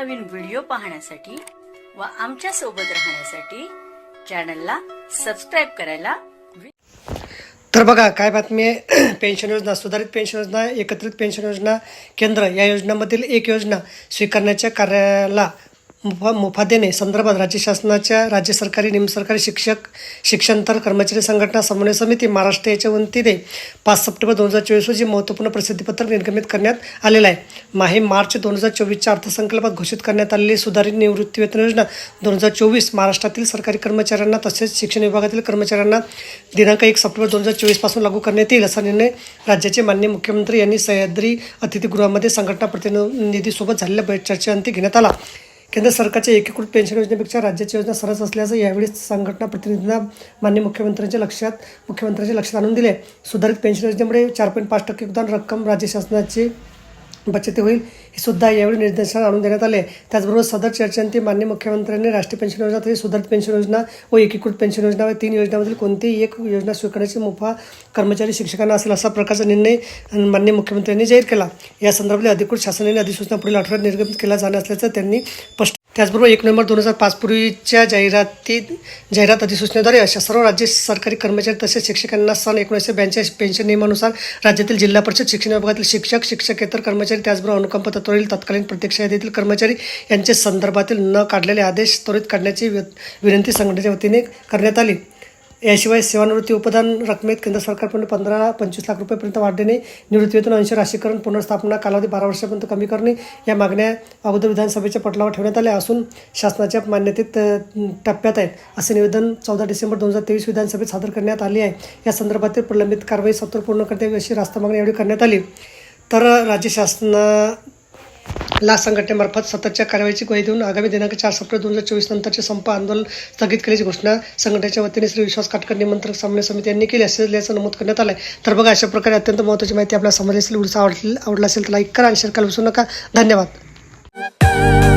नवनवीन व्हिडिओ पाहण्यासाठी व आमच्या सोबत राहण्यासाठी चॅनलला सबस्क्राइब करायला तर बघा काय बातमी आहे. पेन्शन योजना, सुधारित पेन्शन योजना, एकत्रित पेन्शन योजना केंद्र या योजनांमधील एक योजना स्वीकारण्याच्या कार्याला मुफा देणे संदर्भात राज्य शासनाच्या राज्य सरकारी निमसरकारी शिक्षणतर कर्मचारी संघटना समन्वय समिती महाराष्ट्र याच्या वतीने 5 सप्टेंबर 2024 रोजी महत्त्वपूर्ण प्रसिद्धीपत्रक निर्गमित करण्यात आलेलं आहे. मार्च 2024च्या अर्थसंकल्पात घोषित करण्यात आलेली सुधारित निवृत्तीवेतन योजना 2024 महाराष्ट्रातील सरकारी कर्मचाऱ्यांना तसेच शिक्षण विभागातील कर्मचाऱ्यांना दिनांक 1 सप्टेंबर 2024 पासून लागू करण्यात येईल असा निर्णय राज्याचे माननीय मुख्यमंत्री यांनी सह्याद्री अतिथीगृहामध्ये संघटना प्रतिनिधीसोबत झालेल्या चर्चेअंती घेण्यात आला. केंद्र सरकारच्या एकीकृत पेन्शन योजनेपेक्षा राज्याची योजना सरस असल्याचं यावेळी संघटना प्रतिनिधींना माननीय मुख्यमंत्र्यांच्या लक्षात आणून दिले. सुधारित पेन्शन योजनेमुळे 4.5% योगदान रक्कम राज्य शासनाची बचत होईल हे सुद्धा यावेळी निर्देशात आणून देण्यात आले. त्याचबरोबर सदर चर्चेअंती माननीय मुख्यमंत्र्यांनी राष्ट्रीय पेन्शन योजना तसेच सुधारित पेन्शन योजना व एकीकृत पेन्शन योजना व 3 योजनांमधील कोणतीही एक योजना स्वीकारण्याची मुभा कर्मचारी शिक्षकांना असेल असा प्रकारचा निर्णय माननीय मुख्यमंत्र्यांनी जाहीर केला. या संदर्भातील अधिकृत शासनाने अधिसूचना पुढील आठवड्यात निर्गमित केला जाणार असल्याचं त्यांनी स्पष्ट. त्याचबरोबर 1 नोव्हेंबर 2005 पूर्वीच्या जाहिरात अधिसूचनेद्वारे अशा सर्व राज्य सरकारी कर्मचारी तसेच शिक्षकांना सन 1982 पेन्शन नियमानुसार राज्यातील जिल्हा परिषद शिक्षण विभागातील शिक्षक शिक्षकेतर कर्मचारी त्याचबरोबर अनुकंप तत्वावरील तत्कालीन प्रत्यक्ष यादीतील कर्मचारी यांचे संदर्भातील न काढलेले आदेश त्वरित काढण्याची विनंती संघटनेच्या वतीने करण्यात आली. याशिवाय सेवानिवृत्ती उपदान रकमेत केंद्र सरकारकडून 15-25 लाख रुपयेपर्यंत वाढ देणे, निवृत्तीवेतन अंश राशीकरण, पुनर्स्थापना कालावधी 12 वर्षापर्यंत कमी करणे या मागण्या अगोदर विधानसभेच्या पटलावर ठेवण्यात आल्या असून शासनाच्या मान्यतेत टप्प्यात आहेत असे निवेदन 14 डिसेंबर 2023 विधानसभेत सादर करण्यात आले आहे. या संदर्भातील प्रलंबित कारवाई सत्वर पूर्ण करता यावी अशी रास्त मागणी यावेळी करण्यात आली. तर राज्य शासनाला संघटनेमार्फत सततच्या कारवाईची ग्वाही देऊन आगामी दिनांक 4 सप्टेंबर 2024 नंतरचे संप आंदोलन स्थगित केल्याची घोषणा संघटनेच्या वतीने श्री विश्वास काटकर निमंत्रक समन्वय समिती यांनी केली असल्याचं नमूद करण्यात आलं आहे. तर बघा अशा प्रकारे अत्यंत महत्त्वाची माहिती आपल्याला समजली असेल. आवडला असेल तर लाईक करा आणि शेअर करायला विसरू नका. धन्यवाद.